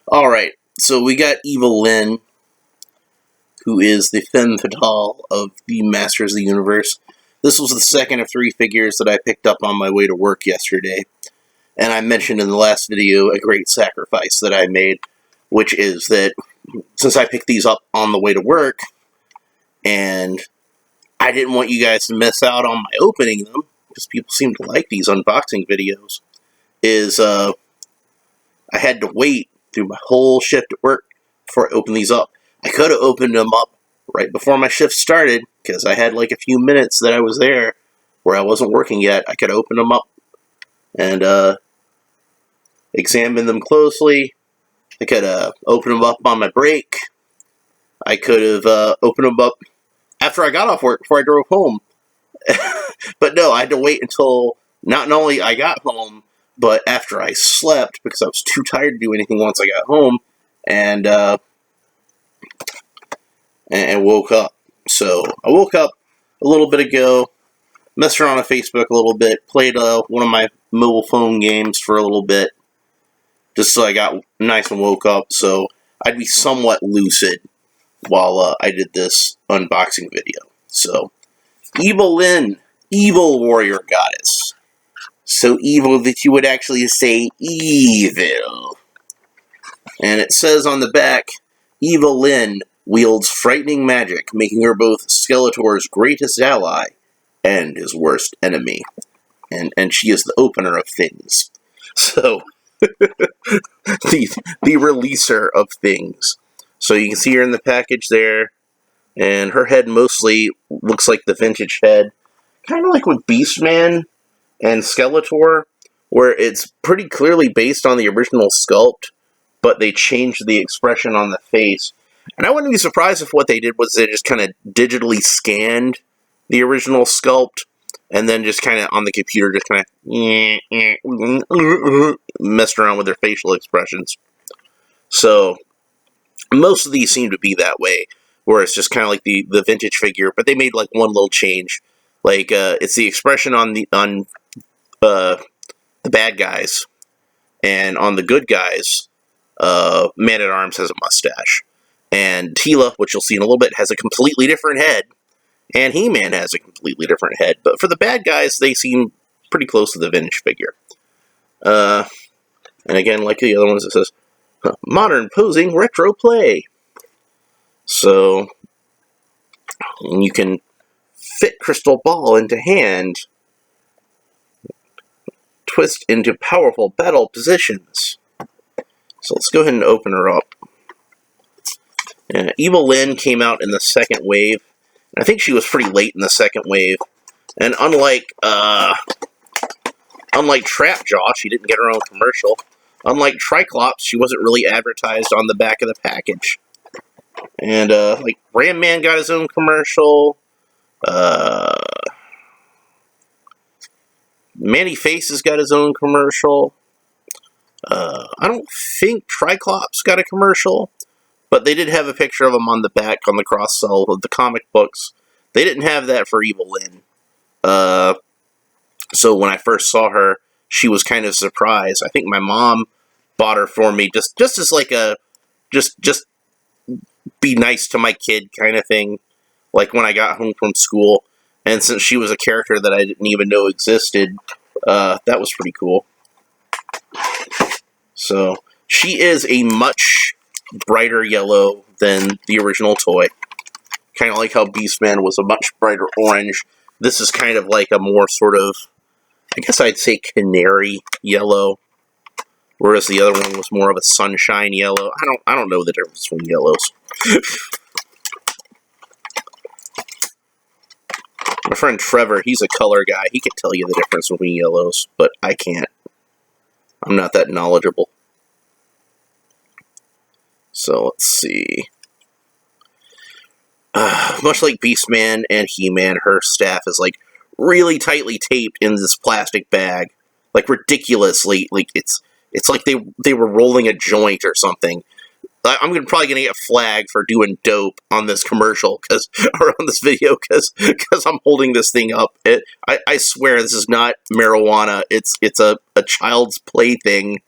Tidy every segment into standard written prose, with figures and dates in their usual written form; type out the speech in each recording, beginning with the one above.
Alright, so we got EVIL-LYN, who is the femme fatale of the Masters of the Universe. This was the second of 3 figures that I picked up on my way to work yesterday. And I mentioned in the last video a great sacrifice that I made, which is that since I picked these up on the way to work, and I didn't want you guys to miss out on my opening them, because people seem to like these unboxing videos, I had to wait through my whole shift at work before I opened these up. I could have opened them up right before my shift started, because I had like a few minutes that I was there where I wasn't working yet. I could open them up and examine them closely. I could open them up on my break. I could have opened them up after I got off work, before I drove home. But no, I had to wait until not only I got home, but after I slept, because I was too tired to do anything once I got home, and woke up. So I woke up a little bit ago, messed around on Facebook a little bit, played one of my mobile phone games for a little bit, just so I got nice and woke up, so I'd be somewhat lucid while I did this unboxing video. So, EVIL-LYN, evil warrior goddess. So evil that you would actually say evil. And it says on the back, EVIL-LYN wields frightening magic, making her both Skeletor's greatest ally and his worst enemy. And she is the opener of things. So, the releaser of things. So you can see her in the package there, and her head mostly looks like the vintage head. Kind of like with Beastman and Skeletor, where it's pretty clearly based on the original sculpt, but they changed the expression on the face. And I wouldn't be surprised if what they did was they just kind of digitally scanned the original sculpt, and then just kind of on the computer just kind of messed around with their facial expressions. So, most of these seem to be that way, where it's just kind of like the vintage figure, but they made like one little change. Like, it's the expression on the bad guys, and on the good guys, Man-at-Arms has a mustache. And Teela, which you'll see in a little bit, has a completely different head. And He-Man has a completely different head. But for the bad guys, they seem pretty close to the vintage figure. And again, like the other ones, it says, modern posing retro play. So, and you can fit crystal ball into hand, twist into powerful battle positions. So let's go ahead and open her up. EVIL-LYN came out in the second wave. I think she was pretty late in the second wave. And unlike Trapjaw, she didn't get her own commercial. Unlike Triclops, she wasn't really advertised on the back of the package. And, like, Ram Man got his own commercial. Manny Face has got his own commercial. I don't think Triclops got a commercial, but they did have a picture of him on the back on the cross-sell of the comic books. They didn't have that for EVIL-LYN. So when I first saw her, she was kind of surprised. I think my mom bought her for me just as like a just be nice to my kid kind of thing, like when I got home from school. And since she was a character that I didn't even know existed, that was pretty cool. So she is a much brighter yellow than the original toy. Kind of like how Beastman was a much brighter orange. This is kind of like a more sort of, I guess I'd say canary yellow, whereas the other one was more of a sunshine yellow. I don't know the difference between yellows. My friend Trevor, he's a color guy. He can tell you the difference between yellows, but I can't. I'm not that knowledgeable. So let's see. Much like Beastman and He-Man, her staff is like really tightly taped in this plastic bag, like ridiculously. Like it's like they were rolling a joint or something. I'm probably gonna get flagged for doing dope on this commercial or on this video because I'm holding this thing up. I swear this is not marijuana. It's a child's plaything.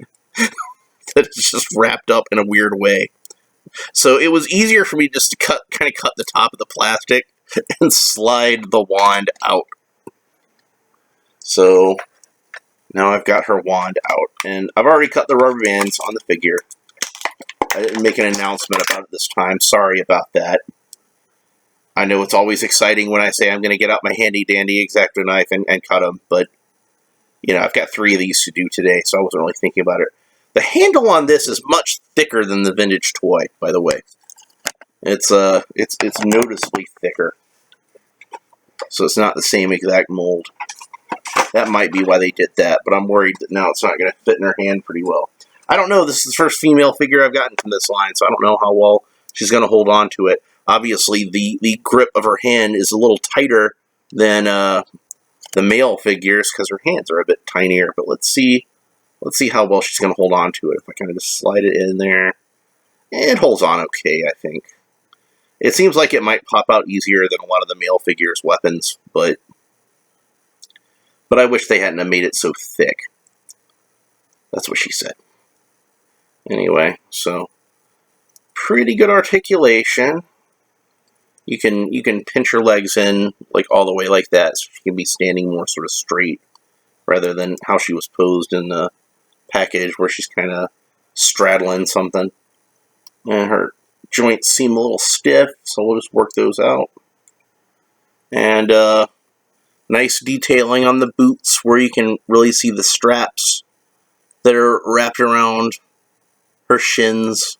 that is just wrapped up in a weird way. So it was easier for me just to kind of cut the top of the plastic and slide the wand out. So now I've got her wand out, and I've already cut the rubber bands on the figure. I didn't make an announcement about it this time. Sorry about that. I know it's always exciting when I say I'm going to get out my handy-dandy X-Acto knife and cut them, but, you know, I've got 3 of these to do today, so I wasn't really thinking about it. The handle on this is much thicker than the vintage toy, by the way. It's noticeably thicker. So it's not the same exact mold. That might be why they did that, but I'm worried that now it's not going to fit in her hand pretty well. I don't know. This is the first female figure I've gotten from this line, so I don't know how well she's going to hold on to it. Obviously, the grip of her hand is a little tighter than the male figures because her hands are a bit tinier. But let's see how well she's going to hold on to it. If I kind of just slide it in there, it holds on okay, I think. It seems like it might pop out easier than a lot of the male figures' weapons, but I wish they hadn't have made it so thick. That's what she said. Anyway, so pretty good articulation. You can pinch her legs in like all the way like that, so she can be standing more sort of straight, rather than how she was posed in the package where she's kind of straddling something. And her joints seem a little stiff, so we'll just work those out. And nice detailing on the boots where you can really see the straps that are wrapped around her shins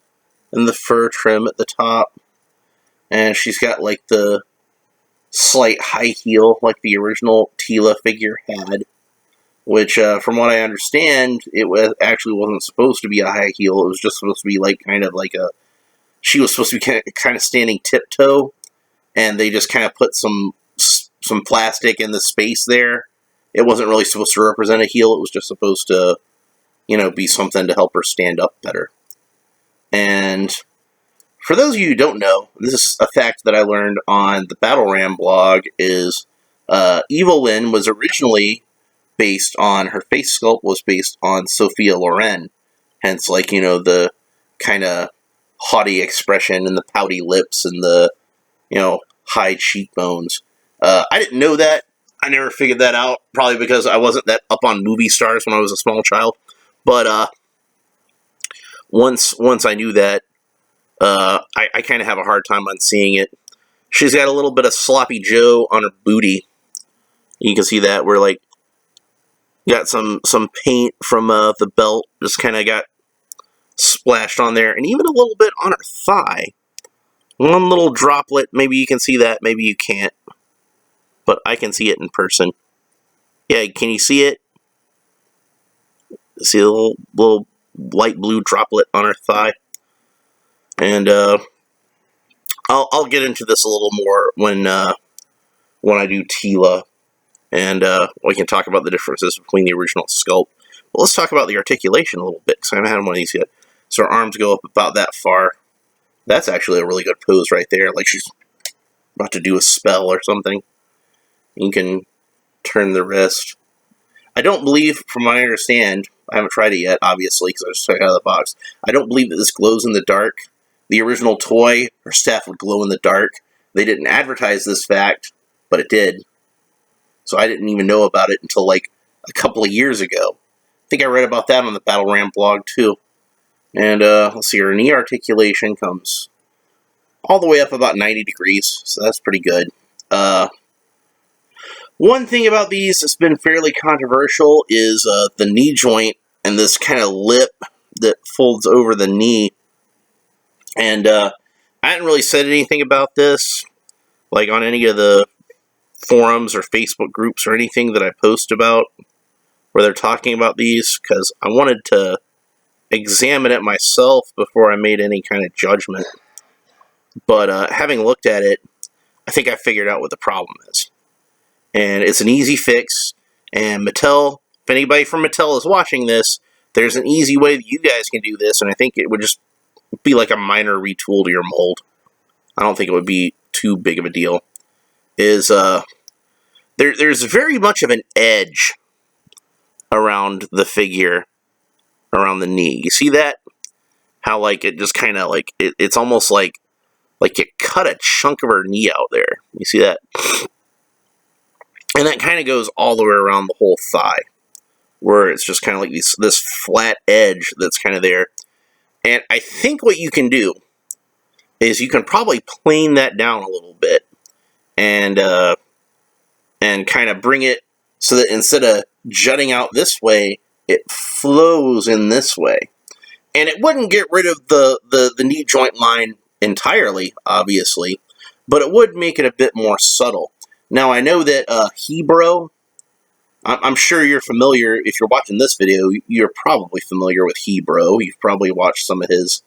and the fur trim at the top. And she's got like the slight high heel like the original Tila figure had, which from what I understand, actually wasn't supposed to be a high heel. It was just supposed to be like kind of like she was supposed to be kind of standing tiptoe, and they just kind of put some plastic in the space there. It wasn't really supposed to represent a heel. It was just supposed to, you know, be something to help her stand up better. And for those of you who don't know, this is a fact that I learned on the Battle Ram blog, is EVIL-LYN was originally based on, her face sculpt was based on Sophia Loren. Hence, like, you know, the kind of haughty expression and the pouty lips and the, you know, high cheekbones. I didn't know that. I never figured that out, probably because I wasn't that up on movie stars when I was a small child. But once I knew that, I kind of have a hard time unseeing it. She's got a little bit of Sloppy Joe on her booty. You can see that where, like, got some paint from the belt just kind of got splashed on there, and even a little bit on her thigh. One little droplet. Maybe you can see that, maybe you can't. But I can see it in person. Yeah, can you see it? See a little light blue droplet on her thigh? And I'll get into this a little more when I do Tila, and we can talk about the differences between the original sculpt. But let's talk about the articulation a little bit, because I haven't had one of these yet. So her arms go up about that far. That's actually a really good pose right there, like she's about to do a spell or something. You can turn the wrist. I don't believe, from what I understand, I haven't tried it yet, obviously, because I just took it out of the box. I don't believe that this glows in the dark. The original toy, her staff would glow in the dark. They didn't advertise this fact, but it did. So I didn't even know about it until like a couple of years ago. I think I read about that on the Battle Ram blog too. And let's see, her knee articulation comes all the way up about 90 degrees, so that's pretty good. One thing about these that's been fairly controversial is the knee joint and this kind of lip that folds over the knee. And I hadn't really said anything about this, like on any of the forums or Facebook groups or anything that I post about where they're talking about these, because I wanted to examine it myself before I made any kind of judgment. But having looked at it, I think I figured out what the problem is. And it's an easy fix, and Mattel, if anybody from Mattel is watching this, there's an easy way that you guys can do this, and I think it would just be like a minor retool to your mold. I don't think it would be too big of a deal. There's very much of an edge around the figure around the knee. You see that? How, like, it just kind of, like, it's almost like you cut a chunk of her knee out there. You see that? And that kind of goes all the way around the whole thigh, where it's just kind of like this flat edge that's kind of there. And I think what you can do is you can probably plane that down a little bit and kind of bring it so that instead of jutting out this way, it flows in this way. And it wouldn't get rid of the knee joint line entirely, obviously, but it would make it a bit more subtle. Now, I know that Hebro, I'm sure you're familiar, if you're watching this video, you're probably familiar with Hebro. You've probably watched some of his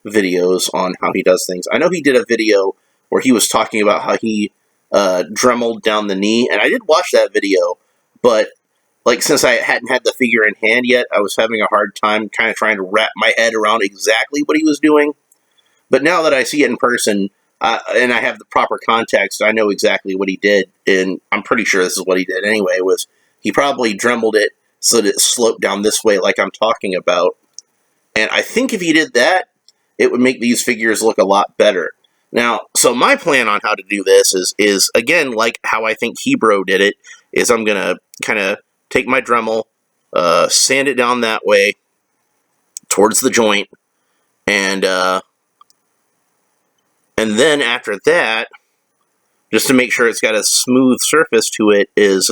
videos on how he does things. I know he did a video where he was talking about how he dremeled down the knee, and I did watch that video, but like, since I hadn't had the figure in hand yet, I was having a hard time kind of trying to wrap my head around exactly what he was doing. But now that I see it in person, and I have the proper context, I know exactly what he did, and I'm pretty sure this is what he did anyway, was he probably dremeled it so that it sloped down this way like I'm talking about. And I think if he did that, it would make these figures look a lot better. Now, so my plan on how to do this is again, like how I think Hebro did it, is I'm going to kind of take my Dremel, sand it down that way towards the joint, and then after that, just to make sure it's got a smooth surface to it, is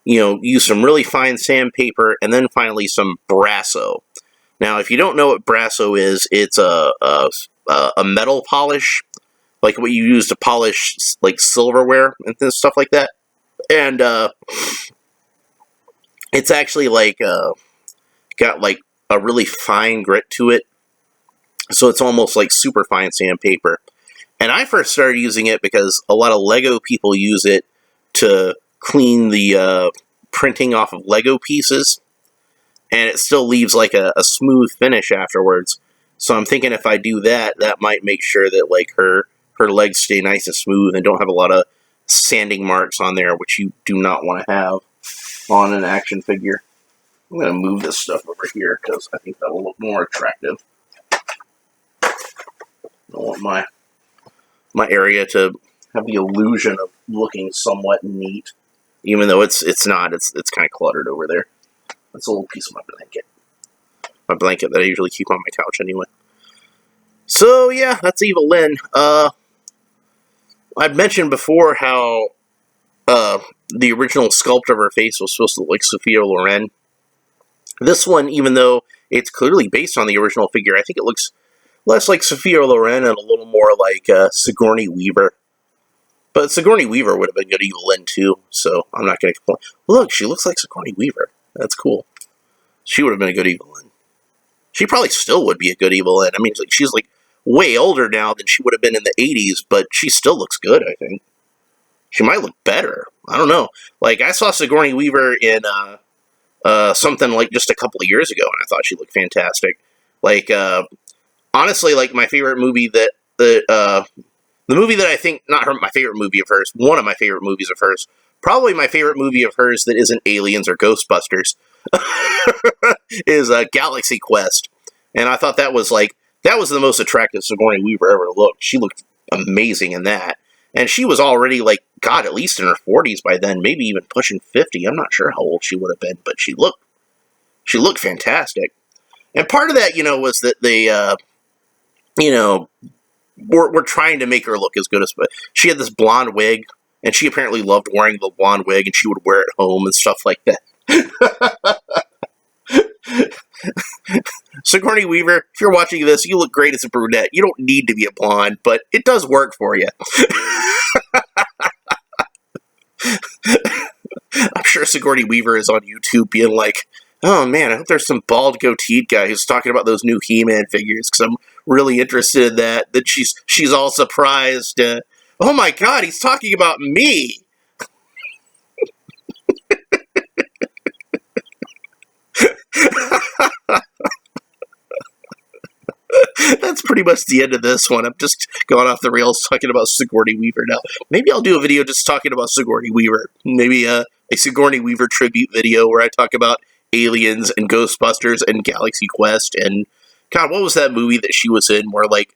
use some really fine sandpaper, and then finally some Brasso. Now, if you don't know what Brasso is, it's a metal polish, like what you use to polish like silverware and stuff like that, and it's actually like got like a really fine grit to it, so it's almost like super fine sandpaper. And I first started using it because a lot of Lego people use it to clean the printing off of Lego pieces, and it still leaves like a smooth finish afterwards. So I'm thinking if I do that, that might make sure that like her legs stay nice and smooth and don't have a lot of sanding marks on there, which you do not want to have on an action figure. I'm going to move this stuff over here because I think that will look more attractive. I want my area to have the illusion of looking somewhat neat, even though it's not. It's kind of cluttered over there. That's a little piece of my blanket. My blanket that I usually keep on my couch anyway. So yeah, that's EVIL-LYN. I've mentioned before how the original sculpt of her face was supposed to look like Sophia Loren. This one, even though it's clearly based on the original figure, I think it looks less like Sophia Loren and a little more like Sigourney Weaver. But Sigourney Weaver would have been good EVIL-LYN too, so I'm not going to complain. Look, she looks like Sigourney Weaver. That's cool. She would have been a good EVIL-LYN. She probably still would be a good EVIL-LYN. I mean, she's like way older now than she would have been in the 80s, but she still looks good, I think. She might look better. I don't know. Like, I saw Sigourney Weaver in something like just a couple of years ago, and I thought she looked fantastic. Like, honestly, like my favorite movie the movie that I think, not my favorite movie of hers, one of my favorite movies of hers, probably my favorite movie of hers that isn't Aliens or Ghostbusters, is Galaxy Quest. And I thought that was the most attractive Sigourney Weaver ever looked. She looked amazing in that. And she was already, like, God, at least in her 40s by then, maybe even pushing 50. I'm not sure how old she would have been, but she looked fantastic. And part of that, was that they, were trying to make her look as good as... She had this blonde wig, and she apparently loved wearing the blonde wig, and she would wear it home and stuff like that. Sigourney Weaver, if you're watching this, you look great as a brunette. You don't need to be a blonde, but it does work for you. I'm sure Sigourney Weaver is on YouTube being like, oh man, I hope there's some bald goateed guy who's talking about those new He-Man figures, because I'm really interested in that. That she's all surprised. Oh my God, he's talking about me. That's pretty much the end of this one. I'm just going off the rails talking about Sigourney Weaver now. Maybe I'll do a video just talking about Sigourney Weaver. Maybe a Sigourney Weaver tribute video where I talk about Aliens and Ghostbusters and Galaxy Quest and God, what was that movie that she was in where like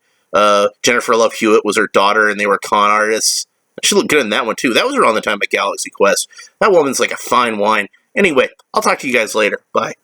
Jennifer Love Hewitt was her daughter and they were con artists? She looked good in that one too. That was around the time of Galaxy Quest. That woman's like a fine wine. Anyway, I'll talk to you guys later. Bye.